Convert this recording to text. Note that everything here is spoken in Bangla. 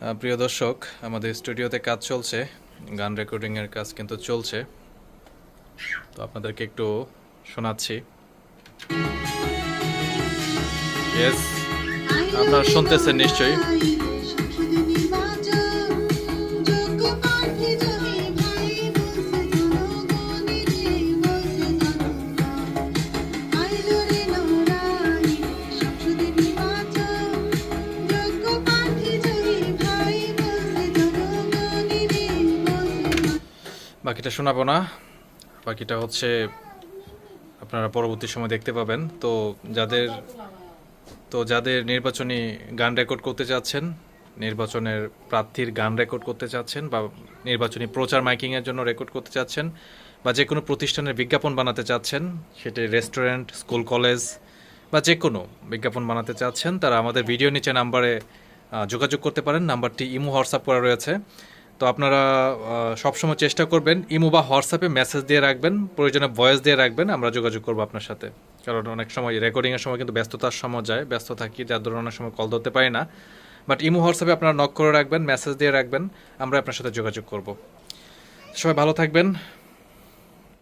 প্রিয় দর্শক, আমাদের স্টুডিওতে কাজ চলছে, গান রেকর্ডিংয়ের কাজ কিন্তু চলছে। তো আপনাদেরকে একটু শোনাচ্ছি। ইয়েস, আপনারা শুনতেছেন নিশ্চয়ই। বাকিটা শোনাবো না, বাকিটা হচ্ছে আপনারা পরবর্তী সময় দেখতে পাবেন। যাদের নির্বাচনী গান রেকর্ড করতে চাচ্ছেন, নির্বাচনের প্রার্থীর গান রেকর্ড করতে চাচ্ছেন, বা নির্বাচনী প্রচার মাইকিংয়ের জন্য রেকর্ড করতে চাচ্ছেন, বা যে কোনো প্রতিষ্ঠানের বিজ্ঞাপন বানাতে চাচ্ছেন, সেটি রেস্টুরেন্ট, স্কুল, কলেজ বা যে কোনো বিজ্ঞাপন বানাতে চাচ্ছেন, তারা আমাদের ভিডিও নিচে নাম্বারে যোগাযোগ করতে পারেন। নাম্বারটি ইমো হোয়াটসঅ্যাপ করা রয়েছে। তো আপনারা সবসময় চেষ্টা করবেন ইমো বা হোয়াটসঅ্যাপে মেসেজ দিয়ে রাখবেন, প্রয়োজনে ভয়েস দিয়ে রাখবেন, আমরা যোগাযোগ করবো আপনার সাথে। কারণ অনেক সময় রেকর্ডিংয়ের সময় কিন্তু ব্যস্ততার সময় যায়, ব্যস্ত থাকি, যার ধরুন অনেক সময় কল ধরতে পারি না। বাট ইমো হোয়াটসঅ্যাপে আপনারা নক করে রাখবেন, মেসেজ দিয়ে রাখবেন, আমরা আপনার সাথে যোগাযোগ করব। সবাই ভালো থাকবেন।